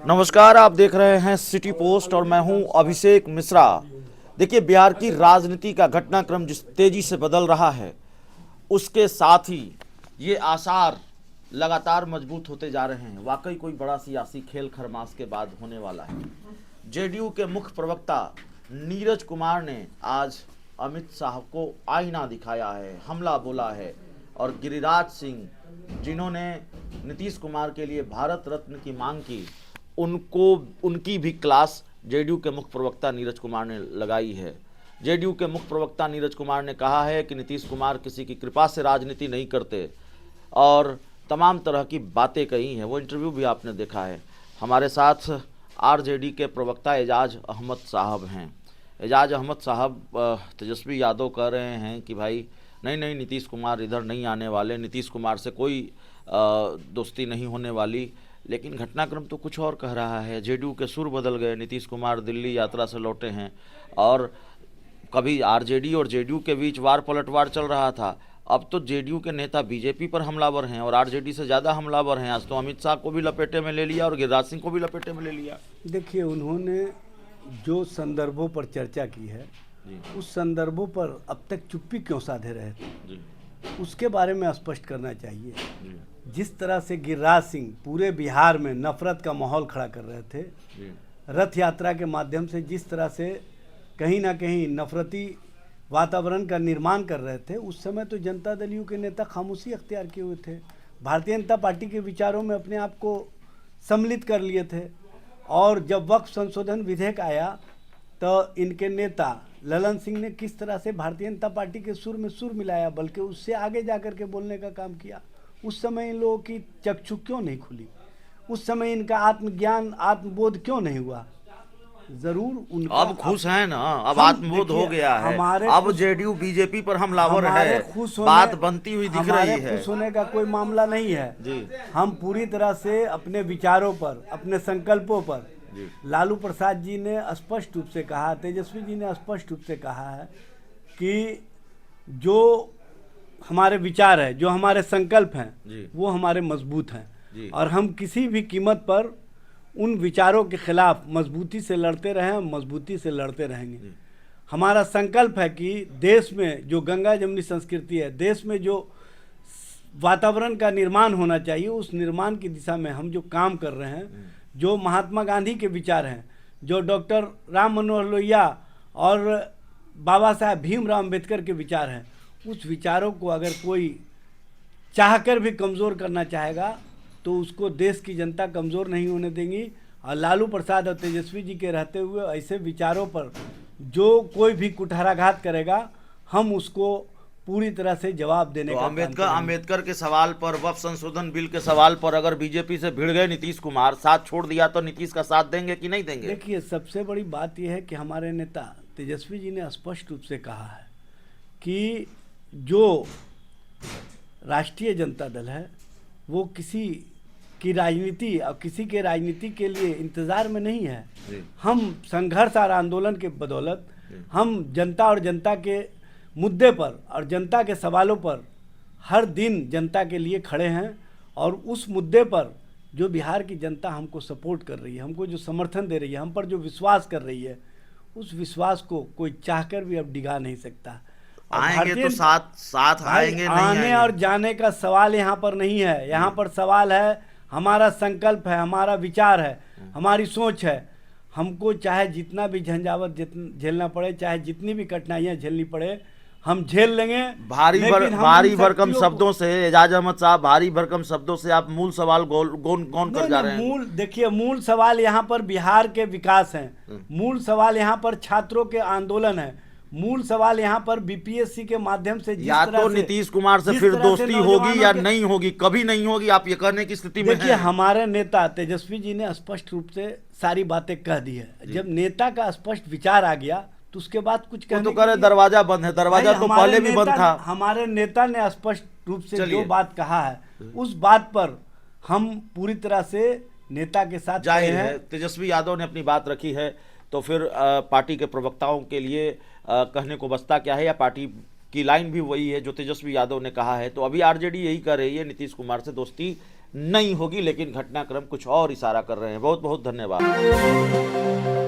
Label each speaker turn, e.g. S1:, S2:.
S1: नमस्कार, आप देख रहे हैं सिटी पोस्ट और मैं हूं अभिषेक मिश्रा। देखिए, बिहार की राजनीति का घटनाक्रम जिस तेजी से बदल रहा है, उसके साथ ही ये आसार लगातार मजबूत होते जा रहे हैं। वाकई कोई बड़ा सियासी खेल खरमास के बाद होने वाला है। जेडीयू के मुख्य प्रवक्ता नीरज कुमार ने आज अमित शाह को आईना दिखाया है, हमला बोला है और गिरिराज सिंह, जिन्होंने नीतीश कुमार के लिए भारत रत्न की मांग की, उनकी भी क्लास जेडीयू के मुख्य प्रवक्ता नीरज कुमार ने लगाई है। जेडीयू के मुख्य प्रवक्ता नीरज कुमार ने कहा है कि नीतीश कुमार किसी की कृपा से राजनीति नहीं करते और तमाम तरह की बातें कही हैं। वो इंटरव्यू भी आपने देखा है। हमारे साथ आरजेडी के प्रवक्ता एजाज अहमद साहब हैं। एजाज अहमद साहब, तेजस्वी यादव कह रहे हैं कि भाई नहीं, नीतीश कुमार इधर नहीं आने वाले, नीतीश कुमार से कोई दोस्ती नहीं होने वाली, लेकिन घटनाक्रम तो कुछ और कह रहा है। जेडीयू के सुर बदल गए। नीतीश कुमार दिल्ली यात्रा से लौटे हैं और कभी आरजेडी और जेडीयू के बीच वार पलटवार चल रहा था, अब तो जेडीयू के नेता बीजेपी पर हमलावर हैं और आरजेडी से ज़्यादा हमलावर हैं। आज तो अमित शाह को भी लपेटे में ले लिया और गिरिराज सिंह को भी लपेटे में ले लिया।
S2: देखिए, उन्होंने जो संदर्भों पर चर्चा की है, उस संदर्भों पर अब तक चुप्पी क्यों साधे रहे थे, उसके बारे में स्पष्ट करना चाहिए। जिस तरह से गिरिराज सिंह पूरे बिहार में नफरत का माहौल खड़ा कर रहे थे, रथ यात्रा के माध्यम से जिस तरह से कहीं ना कहीं नफरती वातावरण का निर्माण कर रहे थे, उस समय तो जनता दल यू के नेता खामोशी अख्तियार किए हुए थे, भारतीय जनता पार्टी के विचारों में अपने आप को सम्मिलित कर लिए थे। और जब वक्फ संशोधन विधेयक आया तो इनके नेता ललन सिंह ने किस तरह से भारतीय जनता पार्टी के सुर में सुर मिलाया, बल्कि उससे आगे जाकर के बोलने का काम किया। उस समय इन लोगों की चक्षु क्यों नहीं खुली? उस समय इनका आत्मज्ञान, आत्मबोध क्यों नहीं हुआ? जरूर उनका
S1: अब खुश है ना, अब आत्मबोध हो गया है। अब जेडीयू बीजेपी पर हमलावर है, बात बनती हुई दिख रही है।
S2: खुश होने का कोई मामला नहीं है जी। हम पूरी तरह से अपने विचारों पर, अपने संकल्पों पर, लालू प्रसाद जी ने स्पष्ट रूप से कहा, तेजस्वी जी ने स्पष्ट रूप से कहा है कि जो हमारे विचार है, जो हमारे संकल्प हैं, वो हमारे मजबूत हैं और हम किसी भी कीमत पर उन विचारों के खिलाफ मजबूती से लड़ते रहे, मजबूती से लड़ते रहेंगे। हमारा संकल्प है कि देश में जो गंगा जमुनी संस्कृति है, देश में जो वातावरण का निर्माण होना चाहिए, उस निर्माण की दिशा में हम जो काम कर रहे हैं, जो महात्मा गांधी के विचार हैं, जो डॉक्टर राम मनोहर लोहिया और बाबा साहब भीमराव अम्बेडकर के विचार हैं, उस विचारों को अगर कोई चाहकर भी कमज़ोर करना चाहेगा तो उसको देश की जनता कमज़ोर नहीं होने देंगी। और लालू प्रसाद और तेजस्वी जी के रहते हुए ऐसे विचारों पर जो कोई भी कुठाराघात करेगा, हम उसको पूरी तरह से जवाब देने का
S1: अम्बेडकर के सवाल पर, वक्फ संशोधन बिल के सवाल पर अगर बीजेपी से भिड़ गए नीतीश कुमार, साथ छोड़ दिया, तो नीतीश का साथ देंगे कि नहीं देंगे?
S2: देखिए, सबसे बड़ी बात यह है कि हमारे नेता तेजस्वी जी ने स्पष्ट रूप से कहा है कि जो राष्ट्रीय जनता दल है वो किसी की राजनीति और किसी के राजनीति के लिए इंतज़ार में नहीं है। हम संघर्ष और आंदोलन के बदौलत हम जनता और जनता के मुद्दे पर और जनता के सवालों पर हर दिन जनता के लिए खड़े हैं और उस मुद्दे पर जो बिहार की जनता हमको सपोर्ट कर रही है, हमको जो समर्थन दे रही है, हम पर जो विश्वास कर रही है, उस विश्वास को कोई चाहकर भी अब डिगा नहीं सकता।
S1: आएंगे तो साथ आएंगे, नहीं
S2: आने और जाने का सवाल यहाँ पर नहीं है। यहाँ पर सवाल है, हमारा संकल्प है, हमारा विचार है, हमारी सोच है। हमको चाहे जितना भी झंझावत झेलना पड़े, चाहे जितनी भी कठिनाइयाँ झेलनी पड़े, हम झेल लेंगे।
S1: भारी भरकम शब्दों से एजाज अहमद साहब, भारी भरकम शब्दों से आप मूल सवाल गौन कर जा रहे हैं।
S2: देखिए, मूल सवाल यहाँ पर बिहार के विकास है, मूल सवाल यहाँ पर छात्रों के आंदोलन है, मूल सवाल यहाँ पर बीपीएससी के माध्यम से
S1: या तो नीतीश कुमार से फिर दोस्ती होगी या नहीं होगी, कभी नहीं होगी, आप ये कहने की स्थिति में हैं।
S2: देखिए, हमारे नेता तेजस्वी जी ने स्पष्ट रूप से सारी बातें कह दी है। जब नेता का स्पष्ट विचार आ गया तो उसके बाद कुछ कहने
S1: तो करे दरवाजा बंद है, दरवाजा तो पहले भी बंद था।
S2: हमारे नेता ने स्पष्ट रूप से जो बात कहा है, उस बात पर हम पूरी तरह से नेता के साथ
S1: जाहिर है। तेजस्वी यादव ने अपनी बात रखी है, तो फिर पार्टी के प्रवक्ताओं के लिए कहने को बचता क्या है, या पार्टी की लाइन भी वही है जो तेजस्वी यादव ने कहा है? तो अभी आरजेडी यही कर रही है, नीतीश कुमार से दोस्ती नहीं होगी, लेकिन घटनाक्रम कुछ और इशारा कर रहे हैं। बहुत बहुत धन्यवाद।